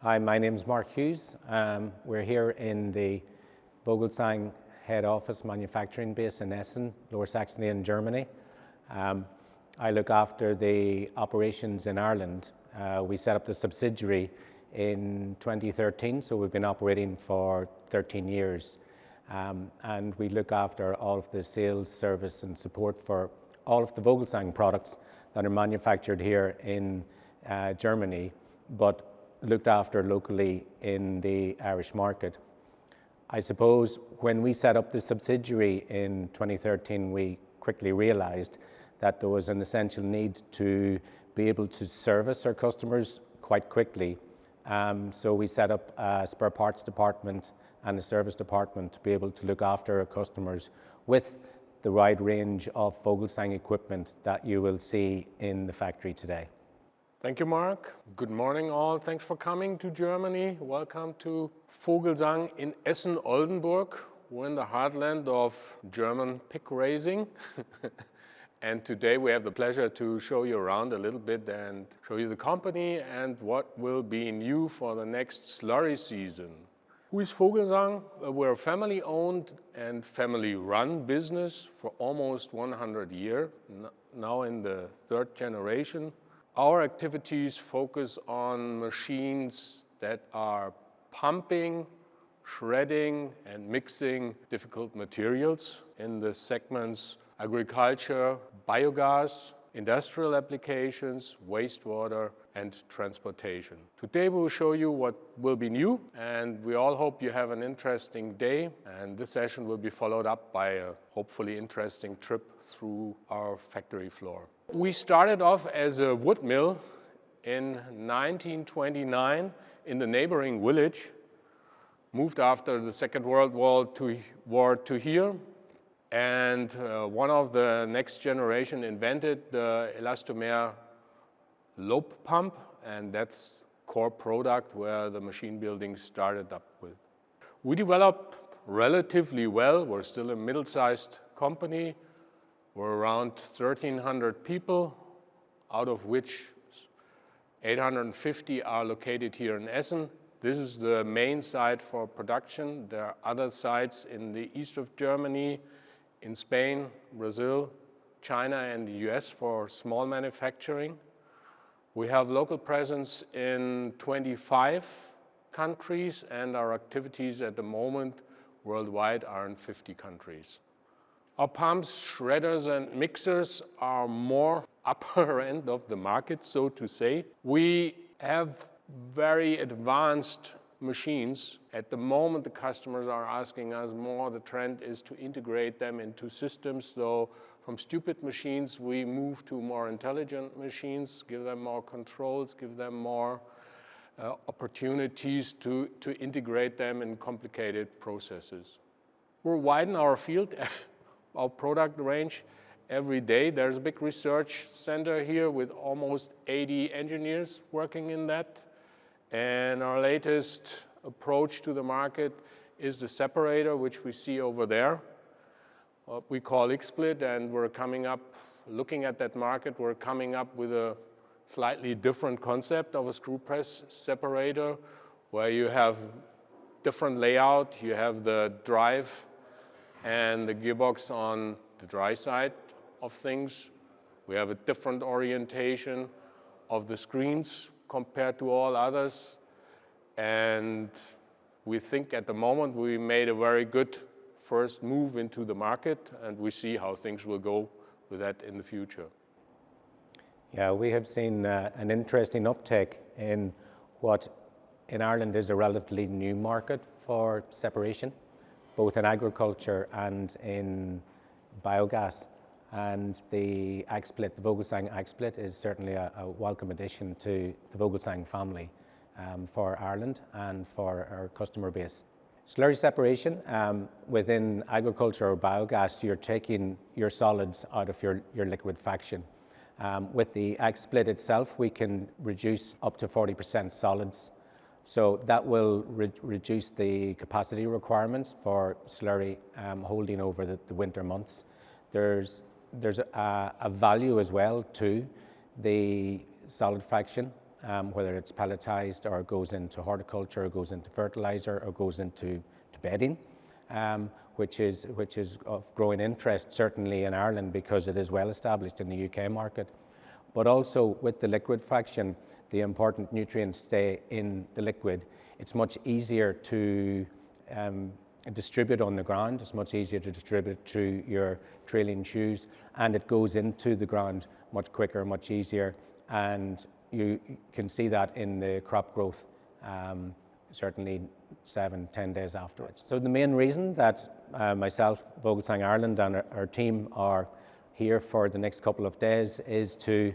Hi, my name is Mark Hughes. We're here in the Vogelsang head office manufacturing base in Essen, Lower Saxony in Germany. I look after the operations in Ireland. We set up the subsidiary in 2013, so we've been operating for 13 years. And we look after all of the sales, service and support for all of the Vogelsang products that are manufactured here in Germany, but looked after locally in the Irish market. I suppose when we set up the subsidiary in 2013, we quickly realized that there was an essential need to be able to service our customers quite quickly. So we set up a spare parts department and a service department to be able to look after our customers with the wide range of Vogelsang equipment that you will see in the factory today. Thank you, Mark. Good morning, all. Thanks for coming to Germany. Welcome to Vogelsang in Essen-Oldenburg. We're in the heartland of German pig raising. And today we have the pleasure to show you around a little bit and show you the company and what will be new for the next slurry season. Who is Vogelsang? We're a family-owned and family-run business for almost 100 years, now in the third generation. Our activities focus on machines that are pumping, shredding and mixing difficult materials in the segments agriculture, biogas, industrial applications, wastewater and transportation. Today we will show you what will be new, and we all hope you have an interesting day, and this session will be followed up by a hopefully interesting trip through our factory floor. We started off as a wood mill in 1929 in the neighboring village, moved after the Second World War to here, and one of the next generation invented the elastomer lobe pump, and that's core product where the machine building started up with. We developed relatively well. We're still a middle-sized company. We're around 1,300 people, out of which 850 are located here in Essen. This is the main site for production. There are other sites in the east of Germany, in Spain, Brazil, China and the US for small manufacturing. We have local presence in 25 countries, and our activities at the moment worldwide are in 50 countries. Our pumps, shredders and mixers are more upper end of the market, so to say. We have very advanced machines. At the moment the customers are asking us more, the trend is to integrate them into systems. So from stupid machines we move to more intelligent machines, give them more controls, give them more opportunities to integrate them in complicated processes. We're widening our field, our product range every day. There's a big research center here with almost 80 engineers working in that. And our latest approach to the market is the separator, which we see over there, what we call XSplit, and we're coming up, looking at that market, we're coming up with a slightly different concept of a screw press separator, where you have different layout. You have the drive and the gearbox on the dry side of things. We have a different orientation of the screens compared to all others, and we think at the moment we made a very good first move into the market, and we see how things will go with that in the future. Yeah, we have seen an interesting uptake in what in Ireland is a relatively new market for separation, both in agriculture and in biogas. And the XSplit, the Vogelsang XSplit, is certainly a welcome addition to the Vogelsang family for Ireland and for our customer base. Slurry separation, within agriculture or biogas, you're taking your solids out of your liquid fraction. With the XSplit itself, we can reduce up to 40% solids. So that will reduce the capacity requirements for slurry holding over the winter months. There's a value as well to the solid fraction whether it's pelletized or goes into horticulture, or goes into fertilizer, or goes into bedding, which is of growing interest certainly in Ireland because it is well established in the UK market. But also with the liquid fraction, the important nutrients stay in the liquid. It's much easier to distribute on the ground. It's much easier to distribute through your trailing shoes, and it goes into the ground much quicker, much easier, and you can see that in the crop growth, certainly 7-10 days afterwards. So the main reason that myself, Vogelsang Ireland, and our team are here for the next couple of days is to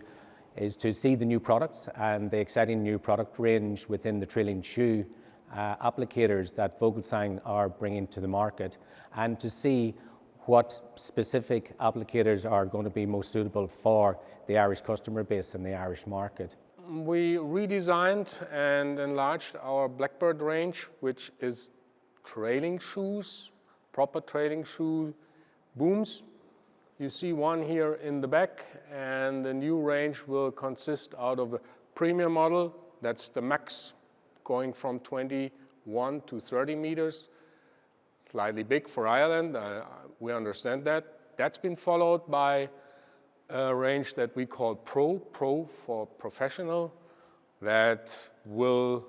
see the new products and the exciting new product range within the trailing shoe applicators that Vogelsang are bringing to the market, and to see what specific applicators are going to be most suitable for the Irish customer base and the Irish market. We redesigned and enlarged our Blackbird range, which is trailing shoes, proper trailing shoe booms. You see one here in the back, and the new range will consist out of a premium model. That's the Max, going from 21 to 30 meters. Slightly big for Ireland, we understand that. That's been followed by a range that we call Pro for professional, that will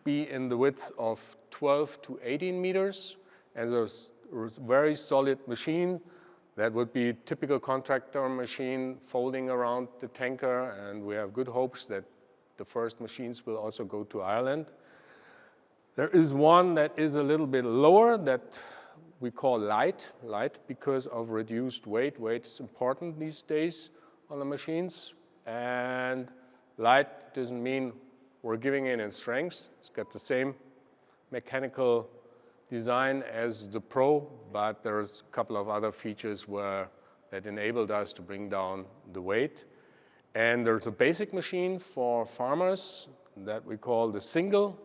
be in the width of 12 to 18 meters, and there's a very solid machine that would be a typical contractor machine folding around the tanker, and we have good hopes that the first machines will also go to Ireland. There is one that is a little bit lower that we call light because of reduced weight. Weight is important these days on the machines, and light doesn't mean we're giving in strength. It's got the same mechanical design as the Pro, but there's a couple of other features that enabled us to bring down the weight. And there's a basic machine for farmers that we call the single.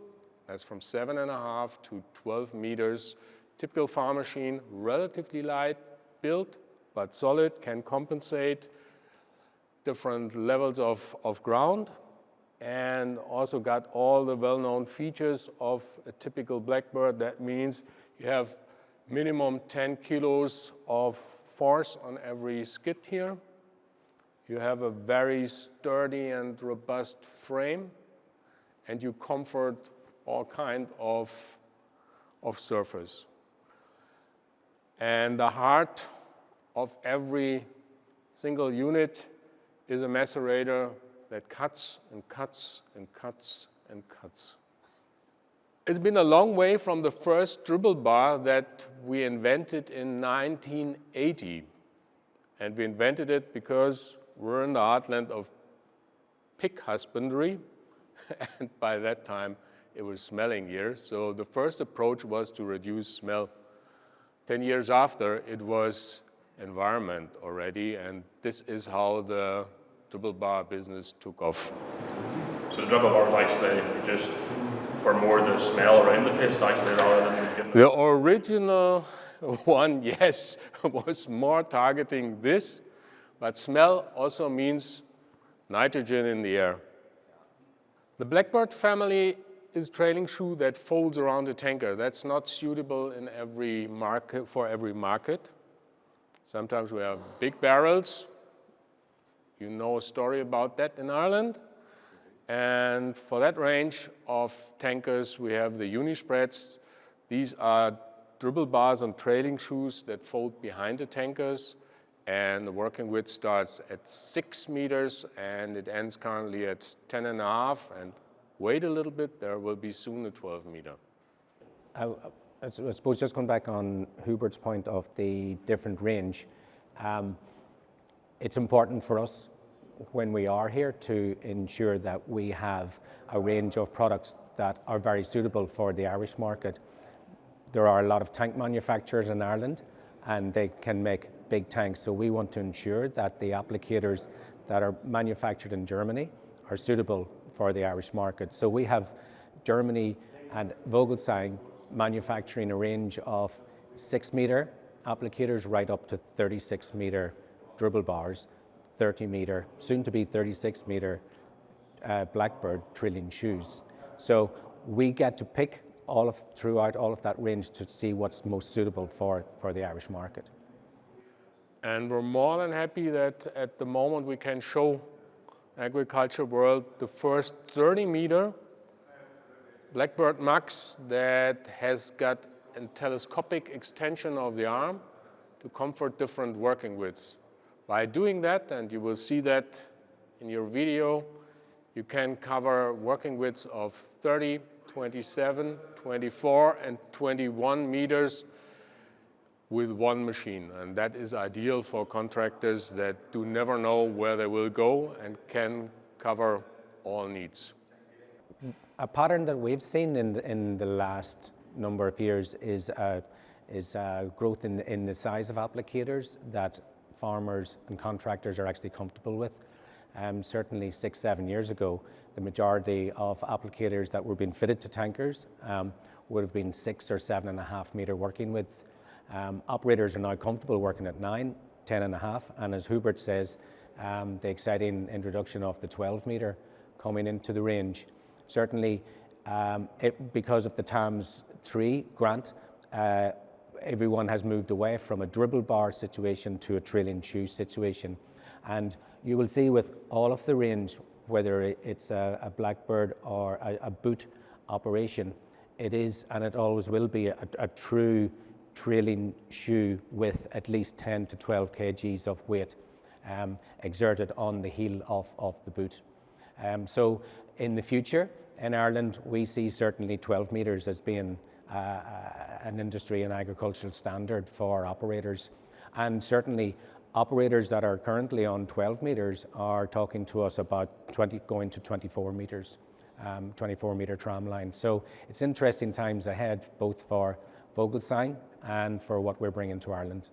That's from 7.5 to 12 meters. Typical farm machine, relatively light built, but solid, can compensate different levels of ground, and also got all the well-known features of a typical Blackbird. That means you have minimum 10 kilos of force on every skid here. You have a very sturdy and robust frame, and you comfort all kind of surface. And the heart of every single unit is a macerator that cuts and cuts and cuts and cuts. It's been a long way from the first dribble bar that we invented in 1980. And we invented it because we're in the heartland of pig husbandry, and by that time it was smelling years. So the first approach was to reduce smell. 10 years after, it was environment already, and this is how the dribble bar business took off. So the dribble bar was actually produced for more the smell around the pits, actually, rather than the original one, yes, was more targeting this, but smell also means nitrogen in the air. The Blackbird family is trailing shoe that folds around the tanker. That's not suitable in every market, for every market. Sometimes we have big barrels. You know a story about that in Ireland. And for that range of tankers, we have the unispreads. These are dribble bars on trailing shoes that fold behind the tankers, and the working width starts at 6 meters and it ends currently at 10.5, and wait a little bit, there will be soon a 12 meter. I suppose just going back on Hubert's point of the different range, it's important for us when we are here to ensure that we have a range of products that are very suitable for the Irish market. There are a lot of tank manufacturers in Ireland, and they can make big tanks, so we want to ensure that the applicators that are manufactured in Germany are suitable for the Irish market. So we have Germany and Vogelsang manufacturing a range of 6 meter applicators right up to 36 meter dribble bars, 30 meter, soon to be 36 meter Blackbird drilling shoes. So we get to pick throughout all of that range to see what's most suitable for the Irish market. And we're more than happy that at the moment we can show agriculture world the first 30-meter Blackbird Max that has got a telescopic extension of the arm to comfort different working widths. By doing that, and you will see that in your video, you can cover working widths of 30, 27, 24, and 21 meters with one machine. And that is ideal for contractors that do never know where they will go and can cover all needs. A pattern that we've seen in the last number of years is growth in the size of applicators that farmers and contractors are actually comfortable with. Certainly 6-7 years ago, the majority of applicators that were being fitted to tankers would have been 6 or 7.5 meter working width. Operators are now comfortable working at 9, 10.5, and as Hubert says, the exciting introduction of the 12 meter coming into the range. Certainly, because of the TAMS 3 grant, everyone has moved away from a dribble bar situation to a trailing shoe situation. And you will see with all of the range, whether it's a Blackbird or a boot operation, it is and it always will be a true trailing shoe with at least 10 to 12 kgs of weight exerted on the heel of the boot. So in the future, in Ireland, we see certainly 12 meters as being an industry and agricultural standard for operators. And certainly operators that are currently on 12 meters are talking to us about going to 24 meters, 24 meter tram line. So it's interesting times ahead, both for Vogelsang and for what we're bringing to Ireland.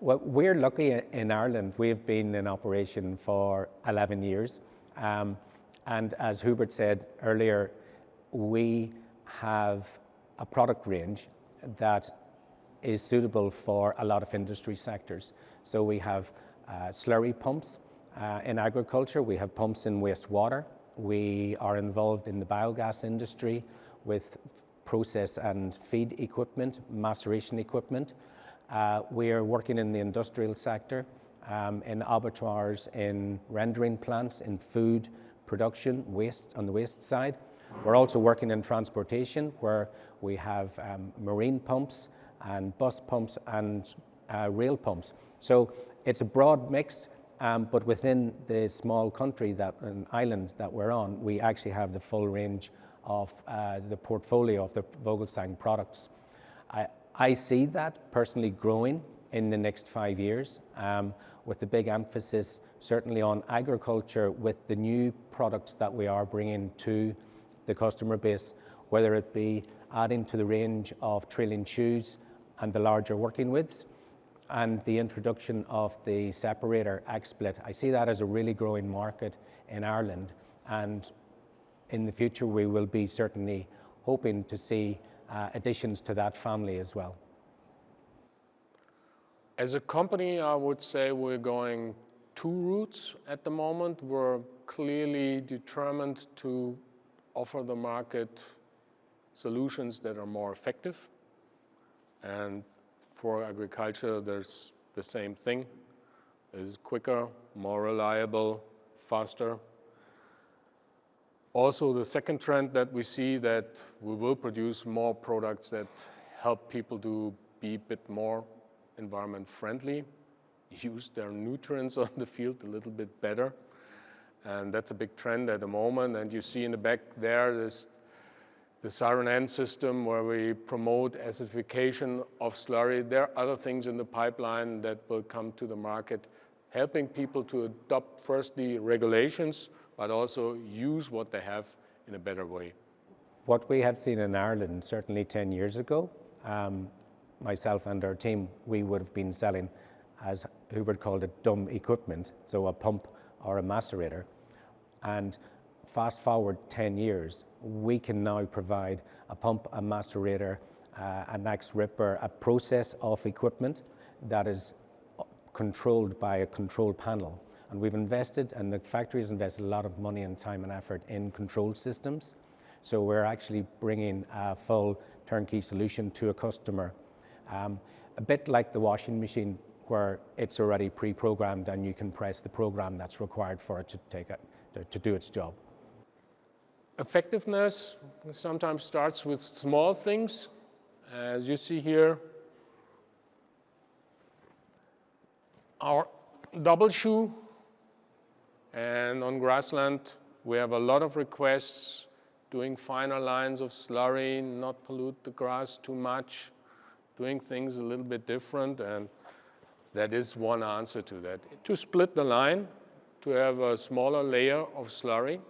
Well, we're lucky in Ireland. We've been in operation for 11 years. And as Hubert said earlier, we have a product range that is suitable for a lot of industry sectors. So we have slurry pumps in agriculture, we have pumps in wastewater, we are involved in the biogas industry with process and feed equipment, maceration equipment. We are working in the industrial sector, in abattoirs, in rendering plants, in food production, waste on the waste side. We're also working in transportation where we have marine pumps and bus pumps and rail pumps. So it's a broad mix, but within the small country, an island that we're on, we actually have the full range of the portfolio of the Vogelsang products. I see that personally growing in the next 5 years, with the big emphasis certainly on agriculture with the new products that we are bringing to the customer base, whether it be adding to the range of trailing shoes and the larger working widths, and the introduction of the separator X-split. I see that as a really growing market in Ireland, and in the future we will be certainly hoping to see additions to that family as well. As a company, I would say we're going two routes at the moment. We're clearly determined to offer the market solutions that are more effective. And for agriculture, there's the same thing. It's quicker, more reliable, faster. Also, the second trend that we see that we will produce more products that help people to be a bit more environment friendly, use their nutrients on the field a little bit better. And that's a big trend at the moment. And you see in the back there, the Siren N system where we promote acidification of slurry. There are other things in the pipeline that will come to the market, helping people to adopt first the regulations, but also use what they have in a better way. What we have seen in Ireland, certainly 10 years ago, myself and our team, we would have been selling, as Hubert called it, dumb equipment, so a pump or a macerator. And fast forward 10 years, we can now provide a pump, a macerator, an axe ripper, a process of equipment that is controlled by a control panel. And we've invested, and the factory has invested a lot of money and time and effort in control systems. So we're actually bringing a full turnkey solution to a customer. A bit like the washing machine, where it's already pre-programmed and you can press the program that's required for it to do its job. Effectiveness sometimes starts with small things. As you see here, our double shoe, and on grassland we have a lot of requests doing finer lines of slurry, not pollute the grass too much, doing things a little bit different, and that is one answer to that. To split the line, to have a smaller layer of slurry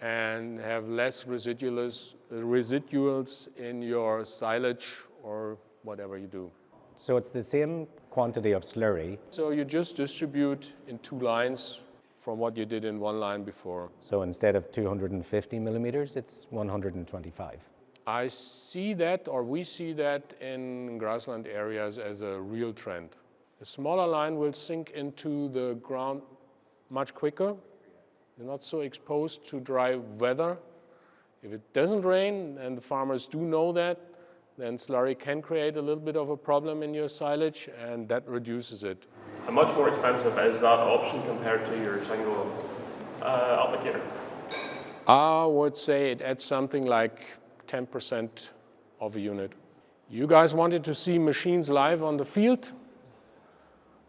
and have less residuals in your silage or whatever you do. So it's the same quantity of slurry. So you just distribute in 2 lines from what you did in 1 line before. So instead of 250 millimeters, it's 125. I see that, or we see that in grassland areas as a real trend. A smaller line will sink into the ground much quicker. You're not so exposed to dry weather. If it doesn't rain, and the farmers do know that, then slurry can create a little bit of a problem in your silage, and that reduces it. How much more expensive is that option compared to your single applicator? I would say it adds something like 10% of a unit. You guys wanted to see machines live on the field?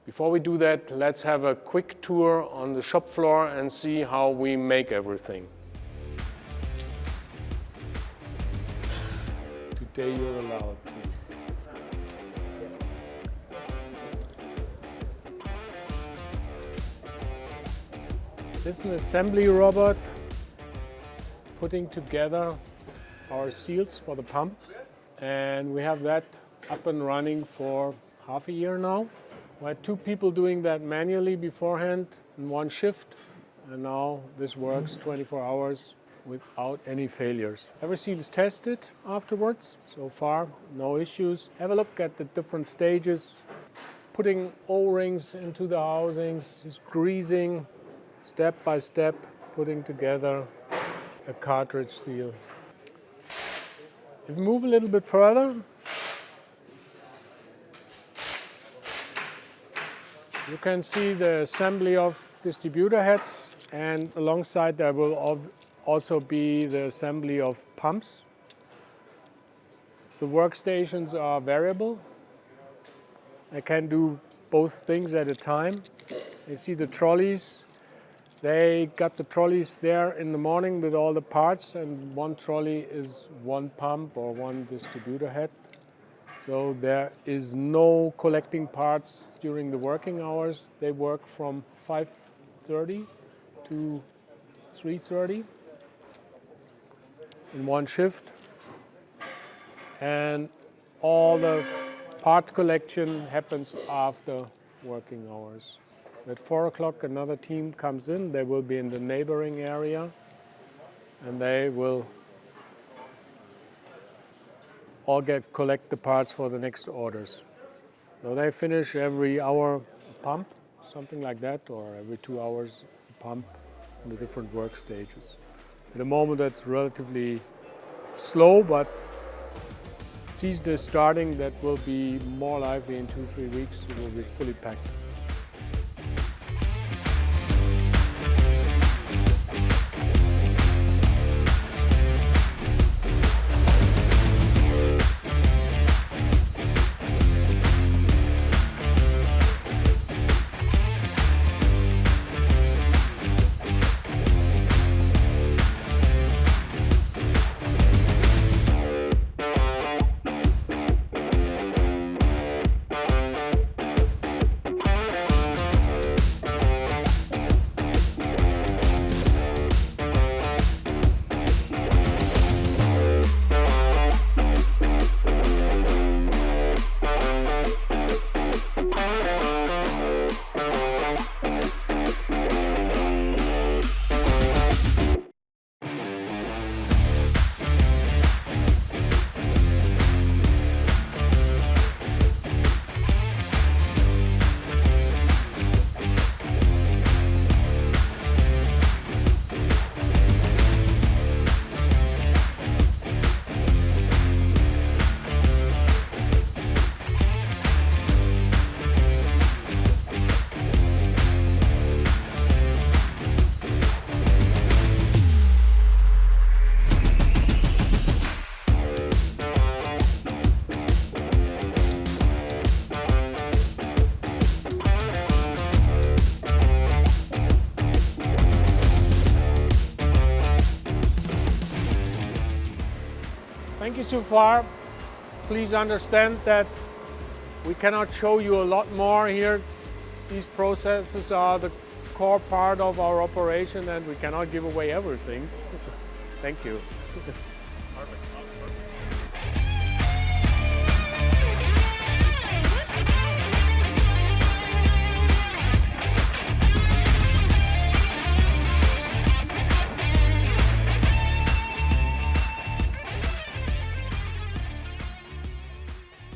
Before we do that, let's have a quick tour on the shop floor and see how we make everything. Today you're allowed to. This is an assembly robot putting together our seals for the pumps, and we have that up and running for half a year now. We had 2 people doing that manually beforehand in 1 shift, and now this works 24 hours without any failures. Every seal is tested afterwards. So far, no issues. Have a look at the different stages. Putting O-rings into the housings, just greasing, step by step, putting together a cartridge seal. If we move a little bit further, you can see the assembly of distributor heads, and alongside there will also be the assembly of pumps. The workstations are variable. I can do both things at a time. You see the trolleys. They got the trolleys there in the morning with all the parts, and 1 trolley is 1 pump or 1 distributor head. So there is no collecting parts during the working hours. They work from 5:30 to 3:30 in 1 shift. And all the parts collection happens after working hours. At 4 o'clock, another team comes in. They will be in the neighboring area, and they will all collect the parts for the next orders. So they finish every hour a pump, something like that, or every 2 hours a pump in the different work stages. At the moment, that's relatively slow, but season is starting. That will be more likely in 2-3 weeks. It will be fully packed. thank you so far. Please understand that we cannot show you a lot more here. These processes are the core part of our operation and we cannot give away everything. Thank you. Perfect.